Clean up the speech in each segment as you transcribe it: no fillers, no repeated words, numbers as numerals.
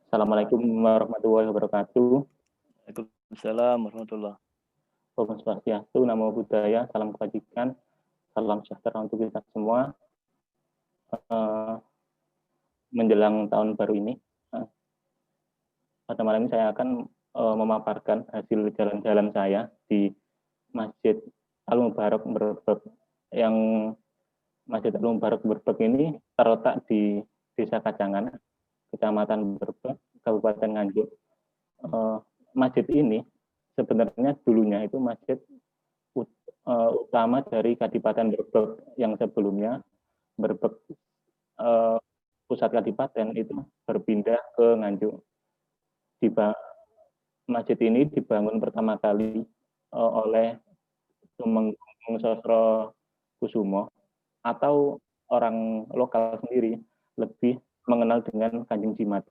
Assalamualaikum warahmatullahi wabarakatuh. Waalaikumsalam warahmatullah. Om Swastiastu, Namo Buddhaya, salam kebajikan, salam sejahtera untuk kita semua. Menjelang tahun baru ini, pada malam ini saya akan memaparkan hasil jalan-jalan saya di Masjid Al-Mubarak Brebek. Yang Masjid Al-Mubarak Brebek ini terletak di Desa Kacangan, Kecamatan Brebek, Kabupaten Nganjuk. Masjid ini sebenarnya dulunya itu masjid utama dari Kadipaten Brebek yang sebelumnya Brebek pusat Kadipaten itu berpindah ke Nganjuk. Masjid ini dibangun pertama kali oleh Tumenggung Sosro Kusumo, atau orang lokal sendiri lebih mengenal dengan Kanjeng Jimat.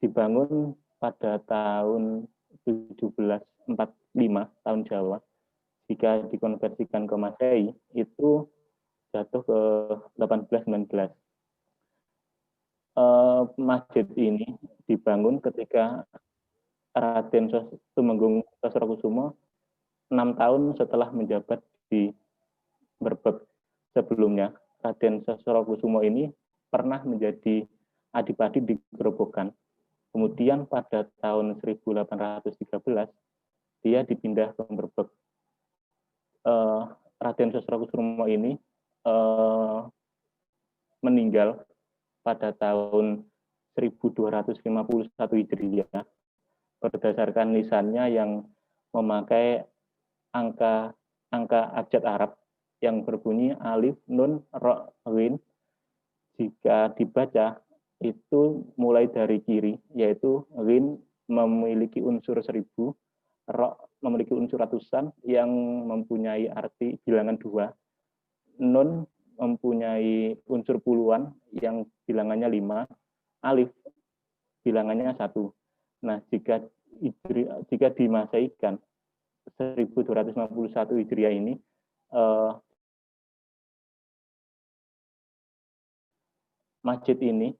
Dibangun pada tahun 1745 tahun Jawa. Jika dikonversikan ke Masehi itu jatuh ke 1819. Masjid ini dibangun ketika Raden Tumenggung Sosrokusumo 6 tahun setelah menjabat di Brebek. Sebelumnya, Raden Sosrokusumo ini pernah menjadi adipati di Grobogan. Kemudian pada tahun 1813, dia dipindah ke Brebek. Raden Sosrokusumo ini meninggal pada tahun 1251 Hijriah berdasarkan lisannya yang memakai angka abjad Arab yang berbunyi alif, nun, ro, ghin. Jika dibaca itu mulai dari kiri, yaitu ghin memiliki unsur 1000, ro memiliki unsur ratusan yang mempunyai arti bilangan 2, nun mempunyai unsur puluhan yang bilangannya 5, alif bilangannya 1. Nah, jika dimasaikan 1251 Hijriah ini masjid ini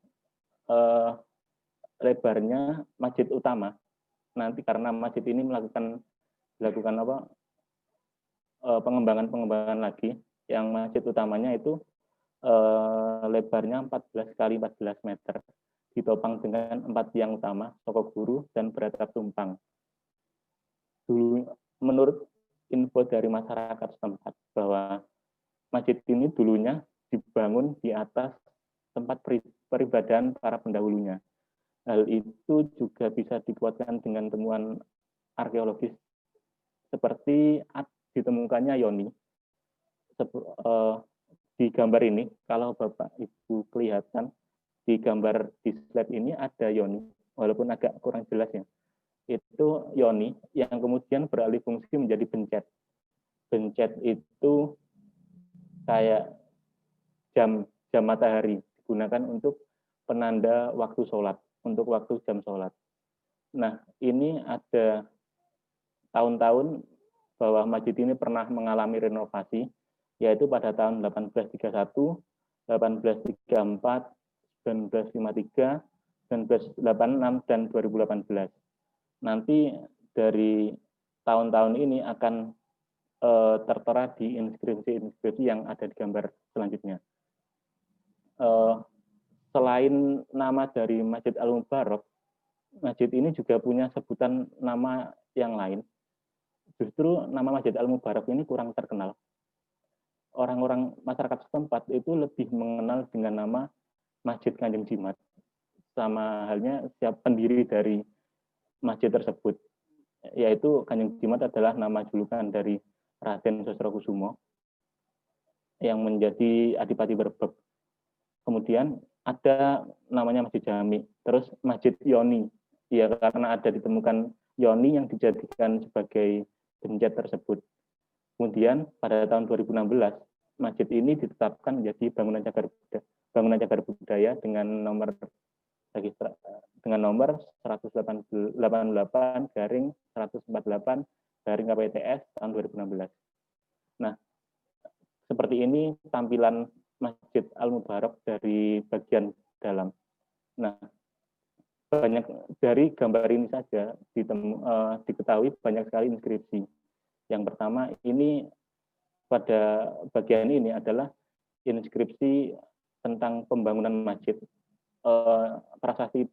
lebarnya masjid utama. Nanti karena masjid ini melakukan pengembangan lagi, yang masjid utamanya itu lebarnya 14 kali 14 meter, ditopang dengan 4 tiang utama, sokok guru, dan beratap tumpang. Dulu, menurut info dari masyarakat setempat, bahwa masjid ini dulunya dibangun di atas tempat peribadahan para pendahulunya. Hal itu juga bisa dikuatkan dengan temuan arkeologis seperti ditemukannya yoni. Di gambar ini, kalau Bapak Ibu kelihatan, di gambar di slide ini ada yoni, walaupun agak kurang jelas ya. Itu yoni yang kemudian beralih fungsi menjadi bencet. Bencet itu kayak jam matahari, digunakan untuk penanda waktu sholat, untuk waktu jam sholat. Nah, ini ada tahun-tahun bahwa masjid ini pernah mengalami renovasi, yaitu pada tahun 1831, 1834, 1953, 1986, dan 2018. Nanti dari tahun-tahun ini akan tertera di inskripsi yang ada di gambar selanjutnya. Selain nama dari Masjid Al-Mubarak, masjid ini juga punya sebutan nama yang lain. Justru nama Masjid Al-Mubarak ini kurang terkenal. Orang-orang masyarakat setempat itu lebih mengenal dengan nama Masjid Kanjeng Jimat. Sama halnya siapa pendiri dari masjid tersebut, yaitu Kanjeng Jimat adalah nama julukan dari Raden Sosrokusumo yang menjadi adipati Brebek. Kemudian ada namanya Masjid Jami, terus Masjid Yoni, ya karena ada ditemukan yoni yang dijadikan sebagai bencet tersebut. Kemudian pada tahun 2016, masjid ini ditetapkan menjadi bangunan cagar budaya dengan nomor 188/148/KPTS tahun 2016. Nah, seperti ini tampilan Masjid Al-Mubarak dari bagian dalam. Nah, banyak dari gambar ini saja diketahui banyak sekali inskripsi. Yang pertama ini pada bagian ini adalah inskripsi tentang pembangunan masjid, prasasti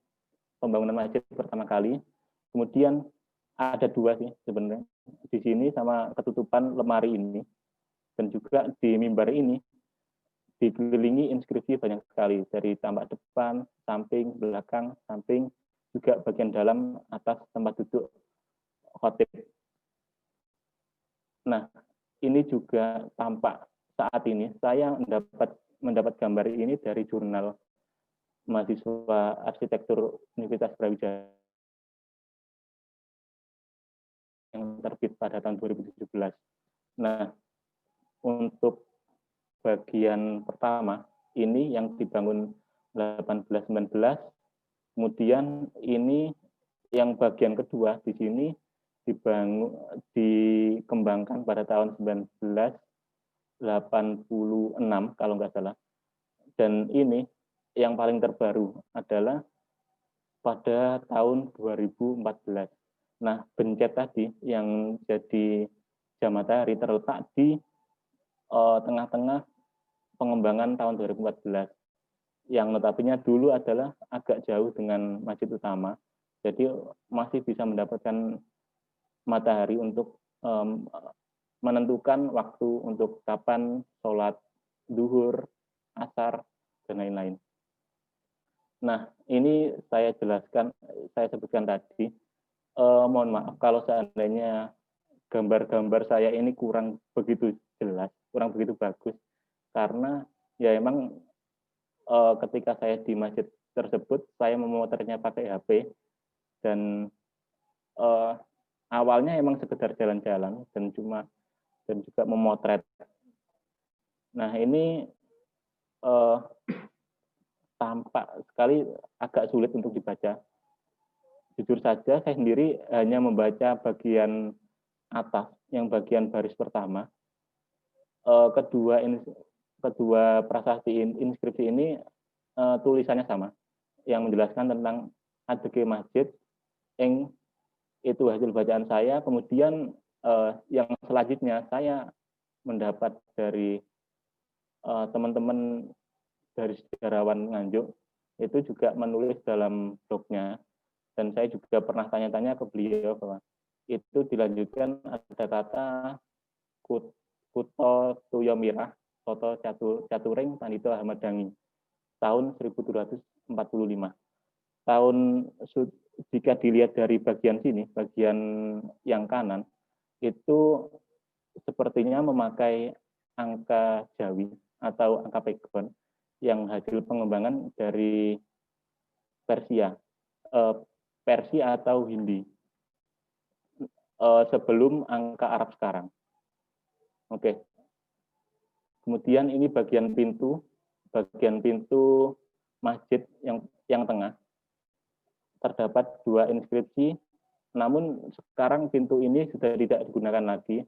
pembangunan masjid pertama kali. Kemudian ada dua sih sebenarnya di sini sama ketutupan lemari ini, dan juga di mimbar ini dikelilingi inskripsi banyak sekali dari tampak depan, samping, belakang, samping, juga bagian dalam atas tempat duduk khotib. Nah, ini juga tampak saat ini saya mendapat gambar ini dari jurnal mahasiswa arsitektur Universitas Brawijaya yang terbit pada tahun 2017. Nah, untuk bagian pertama ini yang dibangun 1819, kemudian ini yang bagian kedua di sini dikembangkan pada tahun 1986 kalau nggak salah. Dan ini yang paling terbaru adalah pada tahun 2014. Nah, bencet tadi yang jadi jam matahari terletak di tengah-tengah pengembangan tahun 2014. Yang notabene dulu adalah agak jauh dengan masjid utama, jadi masih bisa mendapatkan matahari untuk menentukan waktu untuk kapan sholat duhur, asar, dan lain-lain. Nah, ini saya sebutkan tadi. Mohon maaf kalau seandainya gambar-gambar saya ini kurang begitu jelas, kurang begitu bagus, karena ya emang ketika saya di masjid tersebut, saya memotretnya pakai HP, dan awalnya emang sekedar jalan-jalan dan juga memotret. Nah, ini tampak sekali agak sulit untuk dibaca. Jujur saja, saya sendiri hanya membaca bagian atas, yang bagian baris pertama. Kedua prasasti inskripsi ini tulisannya sama, yang menjelaskan tentang adege masjid, yang itu hasil bacaan saya. Kemudian yang selanjutnya saya mendapat dari teman-teman dari sejarawan Nganjuk, itu juga menulis dalam blognya, dan saya juga pernah tanya-tanya ke beliau bahwa itu dilanjutkan ada kata Kuto Tuyomirah, Toto Caturing, Tandito Ahmad Dangi, tahun 1745. Tahun, jika dilihat dari bagian sini, bagian yang kanan, itu sepertinya memakai angka Jawi atau angka pegon yang hasil pengembangan dari Persia atau Hindi sebelum angka Arab sekarang. Oke. Kemudian ini bagian pintu masjid yang tengah. Terdapat dua inskripsi, namun sekarang pintu ini sudah tidak digunakan lagi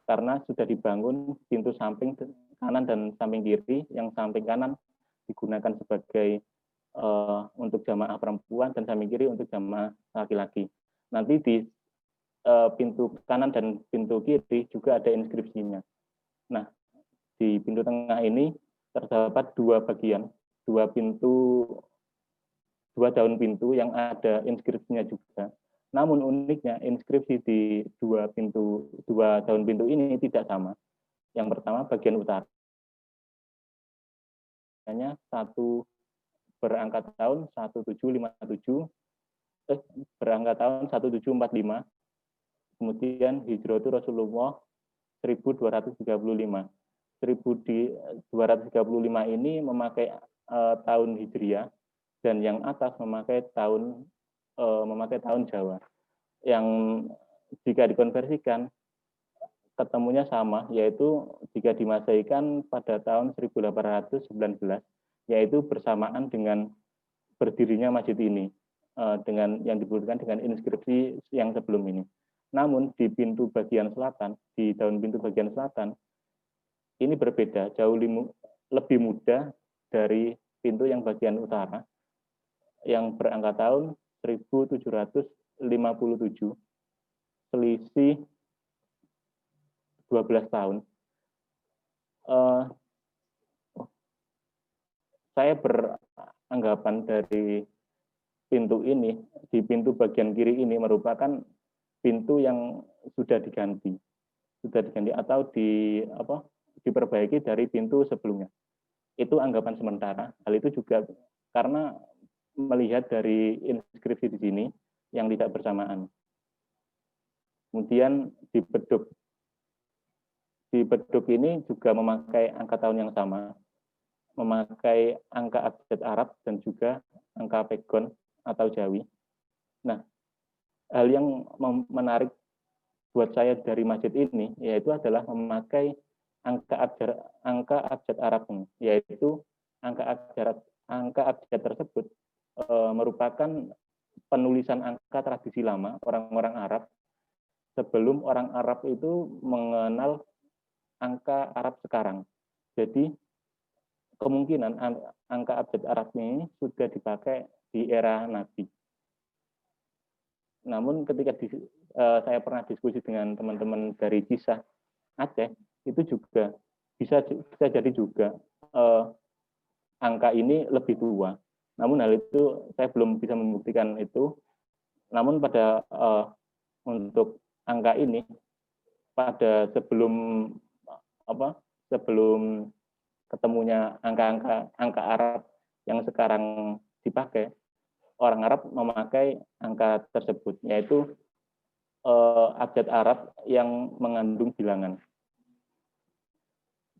karena sudah dibangun pintu samping kanan dan samping kiri. Yang samping kanan digunakan sebagai untuk jamaah perempuan dan samping kiri untuk jamaah laki-laki. Nanti di pintu kanan dan pintu kiri juga ada inskripsinya. Nah, di pintu tengah ini terdapat dua bagian, dua daun pintu yang ada inskripsinya juga. Namun uniknya inskripsi di dua daun pintu ini tidak sama. Yang pertama bagian utara, satu berangkat tahun 1757, berangkat tahun 1745, kemudian Hijratu Rasulullah 1235. 1235 ini memakai tahun Hijriah, dan yang atas memakai tahun Jawa. Yang jika dikonversikan ketemunya sama, yaitu jika dimasaikan pada tahun 1819, yaitu bersamaan dengan berdirinya masjid ini, dengan yang disebutkan dengan inskripsi yang sebelum ini. Namun di pintu bagian selatan, di daun pintu bagian selatan, ini berbeda, jauh lebih muda dari pintu yang bagian utara yang berangka tahun 1757, selisih 12 tahun. Saya beranggapan dari pintu ini, di pintu bagian kiri ini merupakan pintu yang sudah diganti atau diperbaiki dari pintu sebelumnya. Itu anggapan sementara. Hal itu juga karena melihat dari inskripsi di sini yang tidak bersamaan. Kemudian di beduk ini juga memakai angka tahun yang sama, memakai angka abjad Arab dan juga angka pegon atau Jawi. Nah, hal yang menarik buat saya dari masjid ini yaitu adalah memakai angka abjad Arab, yaitu angka abjad tersebut merupakan penulisan angka tradisi lama orang-orang Arab sebelum orang Arab itu mengenal angka Arab sekarang. Jadi kemungkinan angka abjad Arab ini sudah dipakai di era Nabi. Namun ketika saya pernah diskusi dengan teman-teman dari Cisah Aceh, itu juga bisa jadi juga angka ini lebih tua. Namun hal itu saya belum bisa membuktikan itu. Namun pada untuk angka ini pada sebelum ketemunya angka Arab yang sekarang dipakai, orang Arab memakai angka tersebut, yaitu abjad Arab yang mengandung bilangan.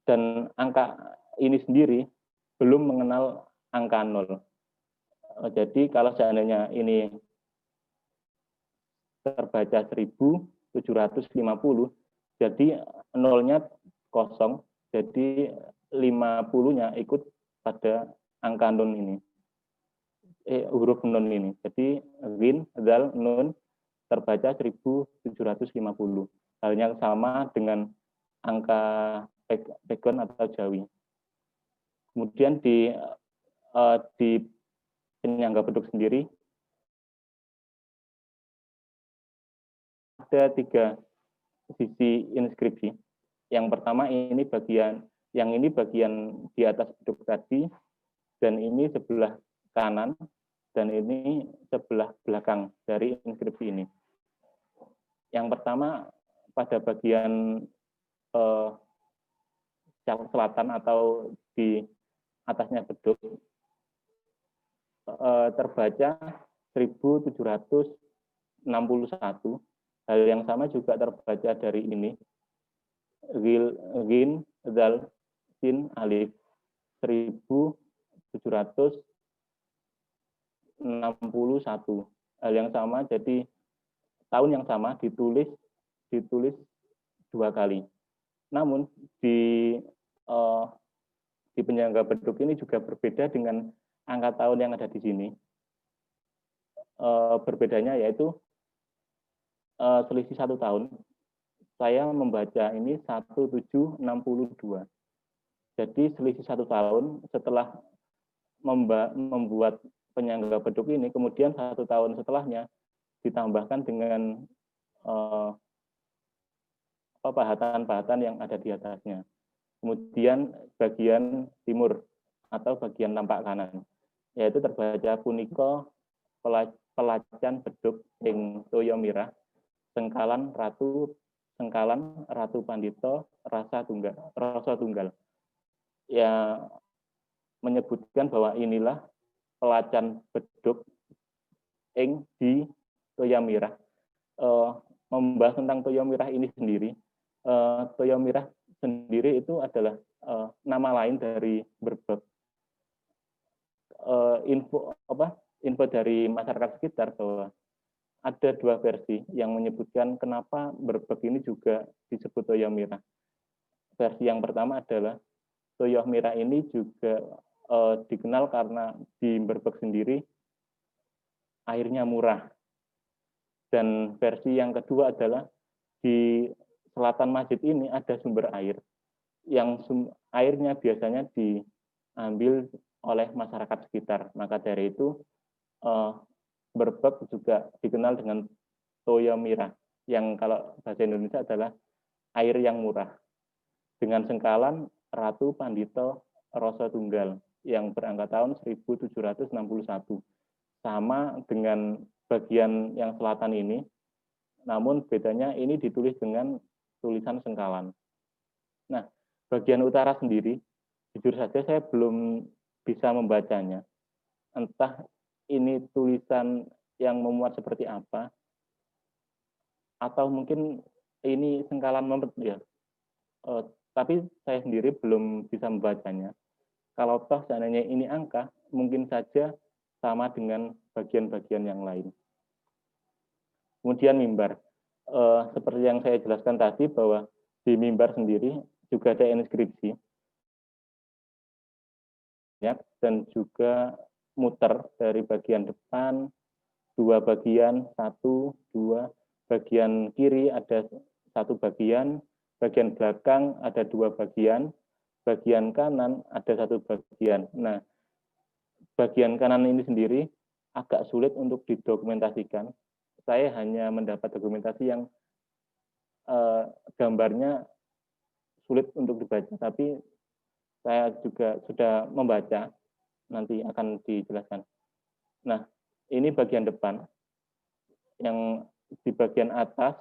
Dan angka ini sendiri belum mengenal angka 0. Jadi kalau seandainya ini terbaca 1750, jadi nolnya kosong, jadi 50-nya ikut pada angka nun ini, huruf nun ini. Jadi rin, dal, nun terbaca 1750. Halnya sama dengan angka pegon atau Jawi. Kemudian di penyangga beduk sendiri ada 3 sisi inskripsi. Yang pertama ini bagian di atas beduk tadi, dan ini sebelah kanan, dan ini sebelah belakang dari inskripsi ini. Yang pertama pada bagian selatan atau di atasnya beduk terbaca 1761. Hal yang sama juga terbaca dari ini, Gin, Zal, Sin, Alif, 1761. Hal yang sama, jadi tahun yang sama ditulis 2 kali. Namun di penyangga beduk ini juga berbeda dengan angka tahun yang ada di sini. Berbedanya yaitu selisih 1 tahun. Saya membaca ini 1762. Jadi selisih 1 tahun setelah membuat penyangga beduk ini, kemudian 1 tahun setelahnya ditambahkan dengan pahatan-pahatan yang ada di atasnya. Kemudian bagian timur atau bagian tampak kanan, yaitu terbaca punika pelacan beduk ing toya mirah sengkalan ratu pandito rasa tunggal. Ya, menyebutkan bahwa inilah pelacan beduk ing di toya mirah. Membahas tentang toya mirah ini sendiri, toya mirah sendiri itu adalah nama lain dari berbek. Info dari masyarakat sekitar bahwa ada 2 versi yang menyebutkan kenapa berbek ini juga disebut toya mirah. Versi yang pertama adalah toya mirah ini juga dikenal karena di Berbek sendiri airnya murah. Dan versi yang kedua adalah di selatan masjid ini ada sumber air yang airnya biasanya diambil oleh masyarakat sekitar. Maka dari itu Berbek juga dikenal dengan Toyo Mira, yang kalau bahasa Indonesia adalah air yang murah, dengan sengkalan Ratu Pandito Rasa Tunggal yang berangka tahun 1761. Sama dengan bagian yang selatan ini, namun bedanya ini ditulis dengan tulisan sengkalan. Nah, bagian utara sendiri, jujur saja saya belum bisa membacanya. Entah ini tulisan yang memuat seperti apa, atau mungkin ini sengkalan ya. Tapi saya sendiri belum bisa membacanya. Kalau toh seandainya ini angka, mungkin saja sama dengan bagian-bagian yang lain. Kemudian mimbar. Seperti yang saya jelaskan tadi bahwa di mimbar sendiri juga ada inskripsi dan juga muter dari bagian depan, 2 bagian, 1, 2, bagian kiri ada 1 bagian, bagian belakang ada 2 bagian, bagian kanan ada 1 bagian. Nah, bagian kanan ini sendiri agak sulit untuk didokumentasikan. Saya hanya mendapat dokumentasi yang gambarnya sulit untuk dibaca, tapi saya juga sudah membaca, nanti akan dijelaskan. Nah, ini bagian depan, yang di bagian atas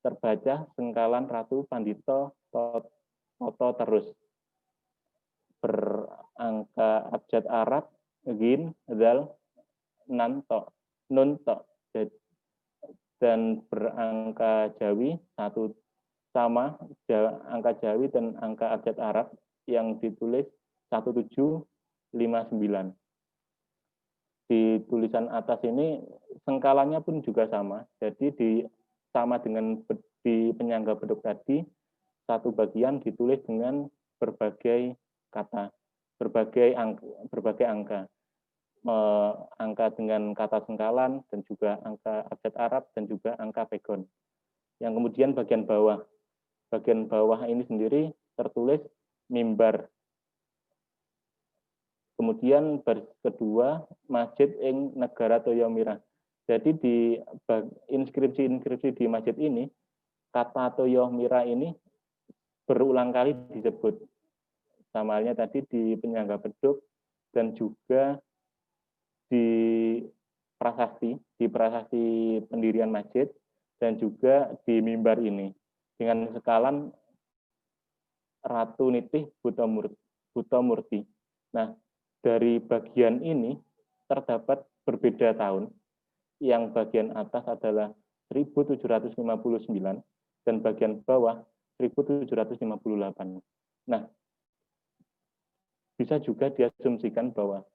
terbaca sengkalan Ratu Pandito Toto terus, berangka abjad Arab, gin, dal, nan, to, nun, to, dan berangka Jawi, satu sama angka Jawi dan angka abjad Arab yang ditulis 1759. Di tulisan atas ini sengkalannya pun juga sama. Jadi sama dengan di penyangga beduk tadi, 1 bagian ditulis dengan berbagai kata, berbagai angka. Angka dengan kata sengkalan dan juga angka abjad Arab dan juga angka pegon. Yang kemudian bagian bawah ini sendiri tertulis mimbar. Kemudian baris kedua, masjid ing negara Toyo Mira. Jadi di inskripsi-inskripsi di masjid ini, kata Toyo Mira ini berulang kali disebut. Sama halnya tadi di penyangga beduk dan juga di prasasti pendirian masjid dan juga di mimbar ini dengan sekalan Ratu Nitih Butomurti. Nah, dari bagian ini terdapat berbeda tahun. Yang bagian atas adalah 1759 dan bagian bawah 1758. Nah, bisa juga diasumsikan bahwa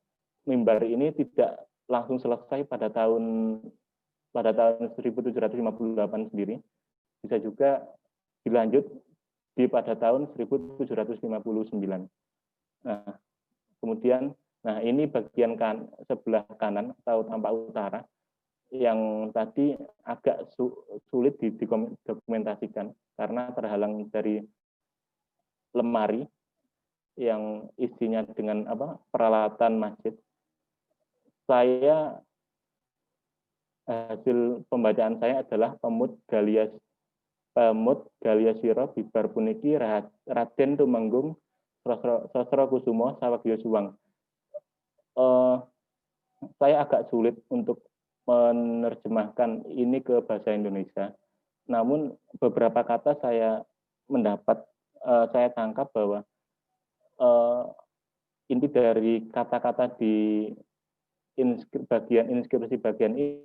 mimbar ini tidak langsung selesai pada tahun 1758 sendiri. Bisa juga dilanjut pada tahun 1759. Nah, kemudian, ini bagian sebelah kanan atau tampak utara yang tadi agak sulit didokumentasikan karena terhalang dari lemari yang isinya dengan peralatan masjid. Hasil pembacaan saya adalah Pemut Galiasira bibar puniki Raden Tumenggung Sosro Kusumo Sawagya Suwang. Saya agak sulit untuk menerjemahkan ini ke bahasa Indonesia. Namun beberapa kata saya tangkap bahwa inti dari kata-kata di inskripsi bagian ini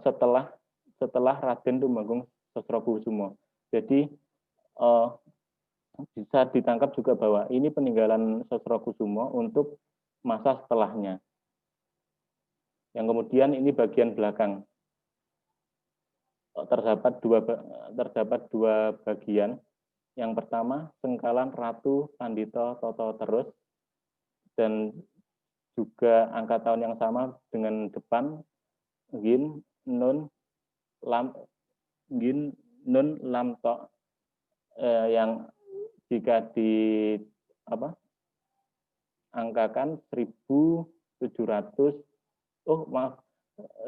setelah Raden Tumenggung Sosrokusumo. Jadi bisa ditangkap juga bahwa ini peninggalan Sosrokusumo untuk masa setelahnya. Yang kemudian ini bagian belakang. Terdapat dua bagian. Yang pertama sengkalan Ratu Pandito Toto terus dan juga angka tahun yang sama dengan depan gin, nun, lam, gin, nun, lam, to, yang jika di angkakan 1700,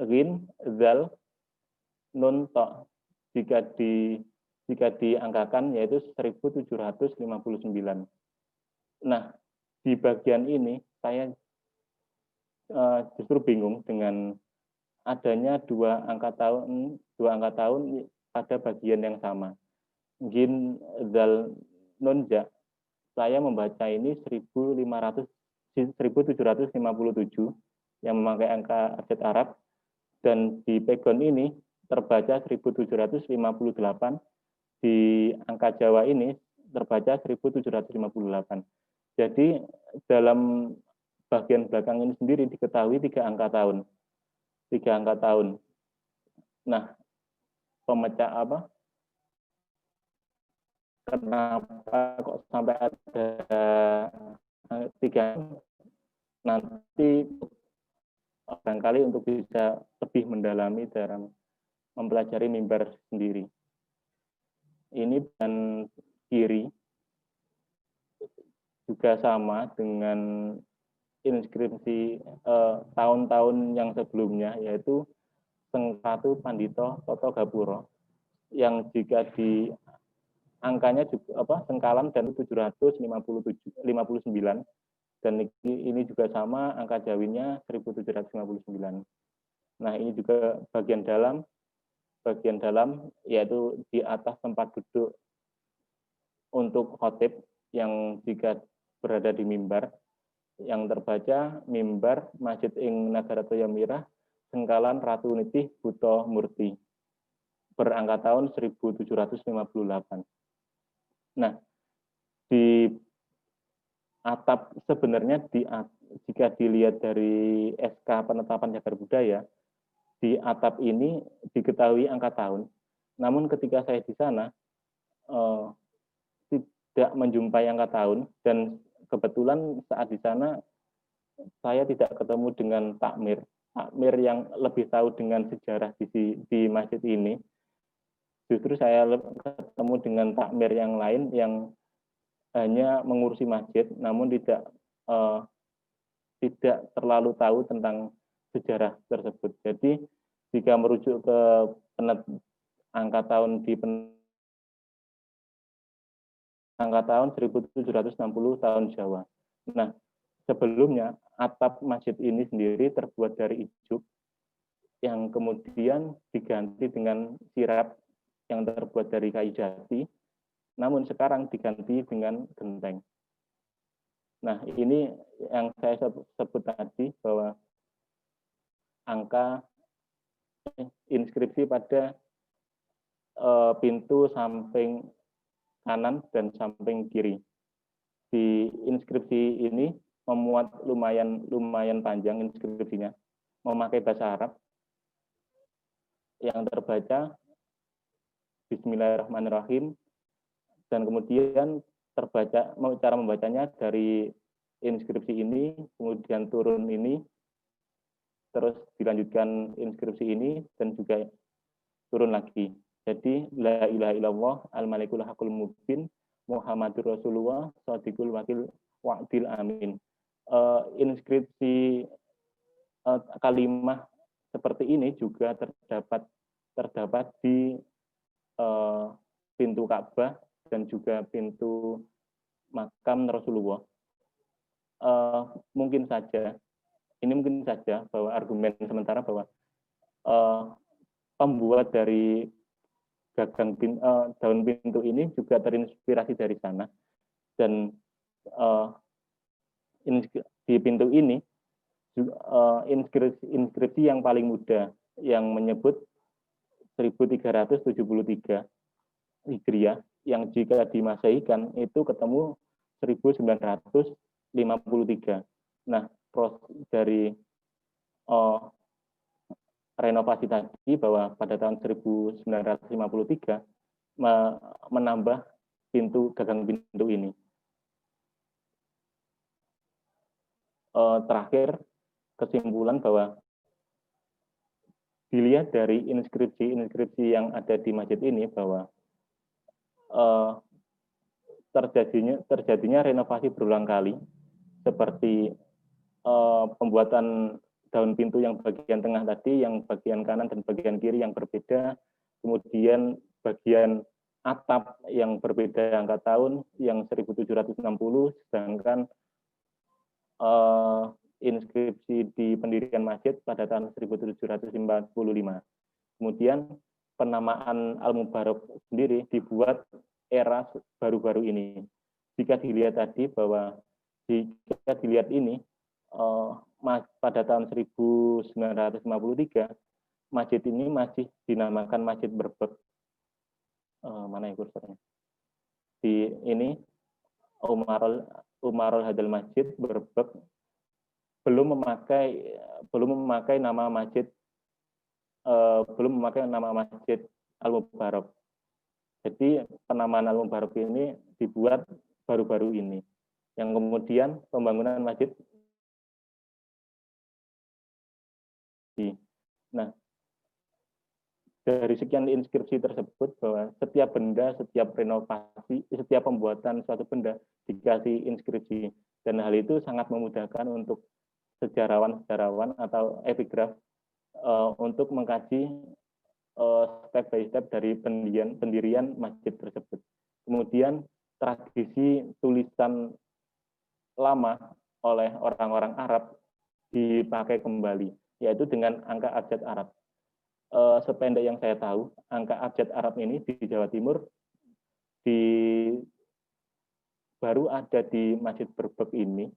rin, zal, nun, to, jika diangkakan yaitu 1759. Nah, di bagian ini saya justru bingung dengan adanya dua angka tahun pada bagian yang sama. Gin, zal, nun, ja. Saya membaca ini 1757 yang memakai angka abjad Arab, dan di pegon ini terbaca 1758, di angka Jawa ini terbaca 1758. Jadi dalam bagian belakang ini sendiri diketahui 3 angka tahun. Nah, pemecah kenapa kok sampai ada 3? Nanti barangkali untuk bisa lebih mendalami dalam mempelajari mimbar sendiri. Ini dan kiri juga sama dengan inskripsi tahun-tahun yang sebelumnya, yaitu Sengkatu Pandito Toto Gapuro, yang jika di angkanya juga sengkalan dan 759, dan ini juga sama angka jawinya 1759. Nah, ini juga bagian dalam yaitu di atas tempat duduk untuk khotib yang jika berada di mimbar, yang terbaca mimbar Masjid ing Nagara Toyamirah sengkalan Ratu Nitih Buto Murti berangka tahun 1758. Nah, di atap sebenarnya jika dilihat dari SK penetapan cagar budaya, di atap ini diketahui angka tahun. Namun ketika saya di sana tidak menjumpai angka tahun, dan kebetulan saat di sana saya tidak ketemu dengan takmir yang lebih tahu dengan sejarah di masjid ini. Justru saya ketemu dengan takmir yang lain yang hanya mengurusi masjid, namun tidak terlalu tahu tentang sejarah tersebut. Jadi jika merujuk ke angka tahun angka tahun 1760 tahun Jawa. Nah, sebelumnya atap masjid ini sendiri terbuat dari ijuk yang kemudian diganti dengan sirap yang terbuat dari kayu jati, namun sekarang diganti dengan genteng. Nah, ini yang saya sebut tadi, bahwa angka inskripsi pada pintu samping kanan dan samping kiri. Di inskripsi ini memuat lumayan panjang inskripsinya, memakai bahasa Arab, yang terbaca Bismillahirrahmanirrahim, dan kemudian terbaca cara membacanya dari inskripsi ini, kemudian turun ini, terus dilanjutkan inskripsi ini, dan juga turun lagi. Jadi la ilaha illallah al-malikul hakul mubin Muhammadur Rasulullah shadiqul wakil wa'dil amin. Inskripsi kalimat seperti ini juga terdapat di pintu Ka'bah dan juga pintu makam Rasulullah. Mungkin saja bahwa argumen sementara bahwa pembuat dari gagang daun pintu ini juga terinspirasi dari sana, dan di pintu ini inskripsi yang paling muda yang menyebut 1373 Hijriah, yang jika dimasehikan itu ketemu 1953. Nah, dari renovasi tadi bahwa pada tahun 1953 menambah gagang pintu ini. Terakhir, kesimpulan bahwa dilihat dari inskripsi yang ada di masjid ini bahwa terjadinya renovasi berulang kali, seperti pembuatan daun pintu yang bagian tengah tadi, yang bagian kanan dan bagian kiri yang berbeda, kemudian bagian atap yang berbeda angka tahun, yang 1760, sedangkan inskripsi di pendirian masjid pada tahun 1745. Kemudian penamaan Al-Mubarak sendiri dibuat era baru-baru ini. Jika dilihat tadi bahwa jika dilihat ini pada tahun 1953 masjid ini masih dinamakan Masjid Berbek. Mana ya kursornya? Di ini Umarul Hadal Masjid Berbek belum memakai nama masjid Al-Mubarak. Jadi penamaan Al-Mubarak ini dibuat baru-baru ini. Yang kemudian pembangunan masjid. Nah, dari sekian inskripsi tersebut bahwa setiap benda, setiap renovasi, setiap pembuatan suatu benda dikasih inskripsi, dan hal itu sangat memudahkan untuk sejarawan atau epigraf untuk mengkaji step by step dari pendirian masjid tersebut. Kemudian tradisi tulisan lama oleh orang-orang Arab dipakai kembali, yaitu dengan angka abjad Arab. Sependek yang saya tahu, angka abjad Arab ini di Jawa Timur baru ada di Masjid Berbek ini,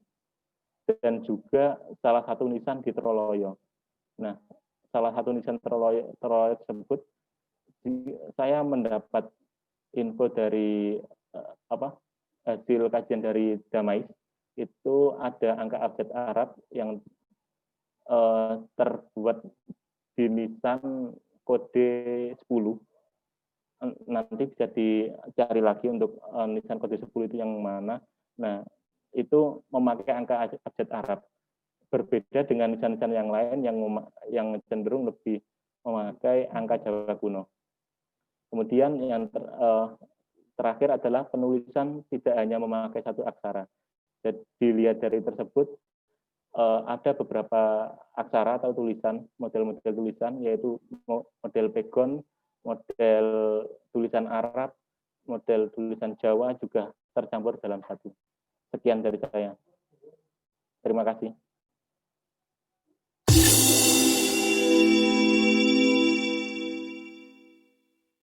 dan juga salah satu nisan di Troloyo. Nah, salah satu nisan Troloyo tersebut, saya mendapat info dari hasil kajian dari Damais, itu ada angka abjad Arab yang terbuat di nisan kode 10. Nanti bisa dicari lagi untuk nisan kode 10 itu yang mana. Nah, itu memakai angka abjad Arab, berbeda dengan nisan-nisan yang lain yang cenderung lebih memakai angka Jawa kuno. Kemudian yang terakhir adalah penulisan tidak hanya memakai satu aksara. Jadi dilihat dari tersebut ada beberapa aksara atau tulisan, model-model tulisan, yaitu model pegon, model tulisan Arab, model tulisan Jawa juga tercampur dalam satu. Sekian dari saya. Terima kasih.